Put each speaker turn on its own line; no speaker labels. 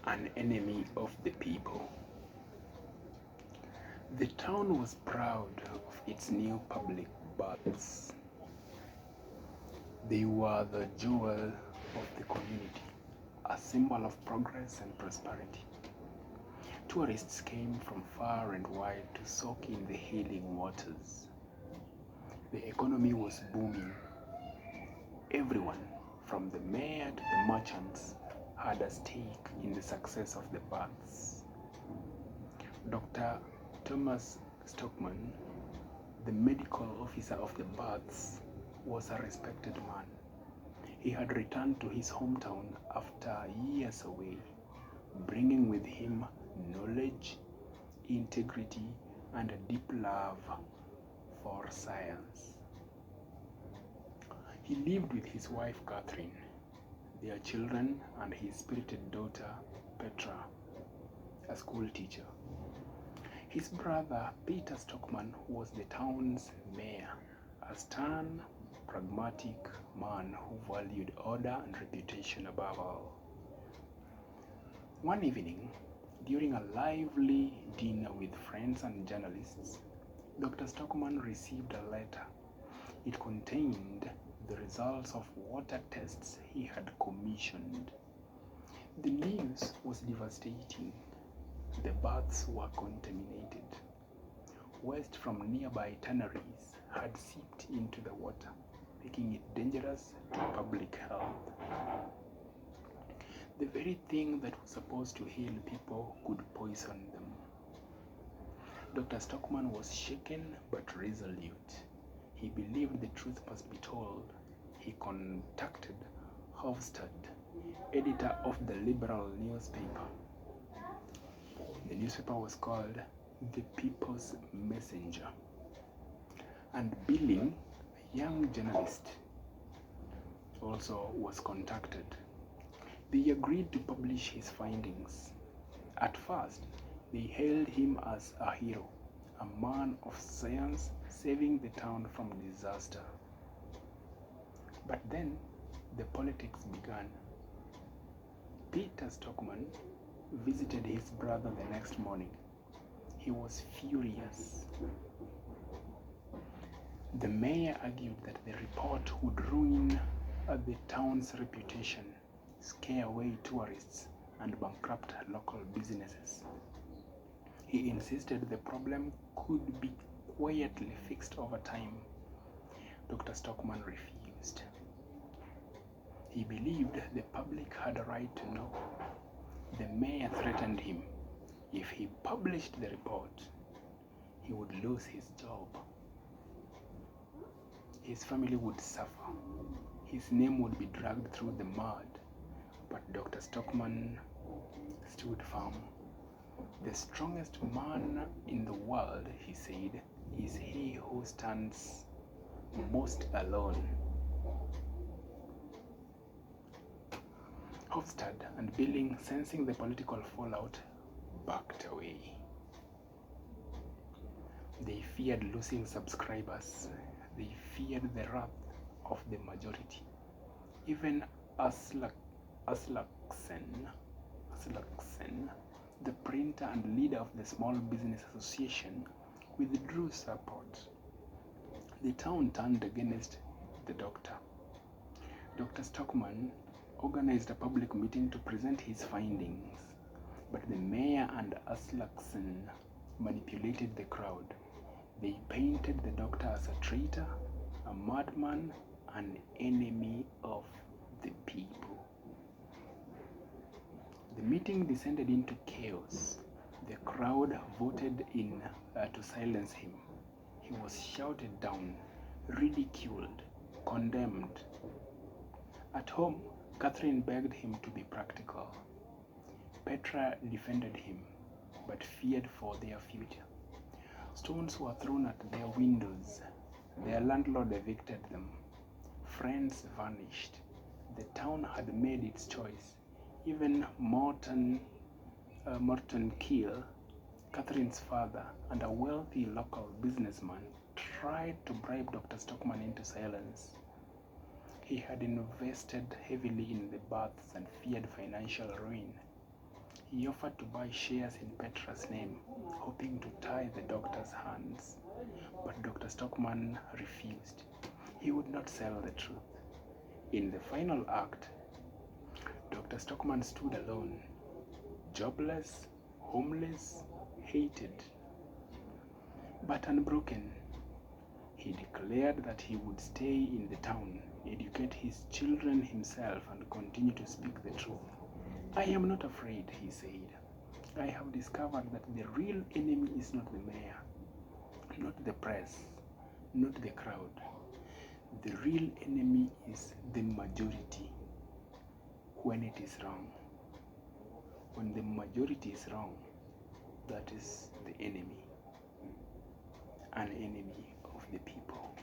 an enemy of the people. The town was proud of its new public baths. They were the jewel of the community, a symbol of progress and prosperity. Tourists came from far and wide to soak in the healing waters. The economy was booming. Everyone, from the mayor to the merchants, had a stake in the success of the baths. Dr. Thomas Stockmann, the medical officer of the baths, was a respected man. He had returned to his hometown after years away, bringing with him knowledge, integrity, and a deep love for science. He lived with his wife Catherine, their children, and his spirited daughter Petra, a school teacher. His brother Peter Stockmann was the town's mayor, a stern, pragmatic man who valued order and reputation above all. One evening, during a lively dinner with friends and journalists, Dr. Stockmann received a letter. It contained the results of water tests he had commissioned. The news was devastating. The baths were contaminated. Waste from nearby tanneries had seeped into the water, making it dangerous to public health. The very thing that was supposed to heal people could poison them. Dr. Stockmann was shaken but resolute. He believed the truth must be told. He contacted Hofstad, editor of the liberal newspaper. The newspaper was called The People's Messenger. And Billing, a young journalist, also was contacted. They agreed to publish his findings. At first, they hailed him as a hero, a man of science saving the town from disaster. But then, the politics began. Peter Stockmann visited his brother the next morning. He was furious. The mayor argued that the report would ruin the town's reputation, scare away tourists, and bankrupt local businesses. He insisted the problem could be quietly fixed over time. Dr. Stockmann refused. He believed the public had a right to know. The mayor threatened him. If he published the report, he would lose his job. His family would suffer. His name would be dragged through the mud. But Dr. Stockmann stood firm. The strongest man in the world, he said, is he who stands most alone. Hofstad and Billing, sensing the political fallout, backed away. They feared losing subscribers. They feared the wrath of the majority. Even Aslaksen, the printer and leader of the Small Business Association, withdrew support. The town turned against the doctor. Dr. Stockmann organized a public meeting to present his findings, but the mayor and Aslaksen manipulated the crowd. They painted the doctor as a traitor, a madman, an enemy of the people. The meeting descended into chaos. The crowd voted to silence him. He was shouted down, ridiculed, condemned. At home, Catherine begged him to be practical. Petra defended him, but feared for their future. Stones were thrown at their windows. Their landlord evicted them. Friends vanished. The town had made its choice. Even Morton Keel, Catherine's father, and a wealthy local businessman tried to bribe Dr. Stockmann into silence. He had invested heavily in the baths and feared financial ruin. He offered to buy shares in Petra's name, hoping to tie the doctor's hands. But Dr. Stockmann refused. He would not sell the truth. In the final act, Dr. Stockmann stood alone, jobless, homeless, hated, but unbroken. He declared that he would stay in the town, educate his children himself, and continue to speak the truth. I am not afraid, he said. I have discovered that the real enemy is not the mayor, not the press, not the crowd. The real enemy is the majority when it is wrong. When the majority is wrong, that is the enemy, an enemy of the people.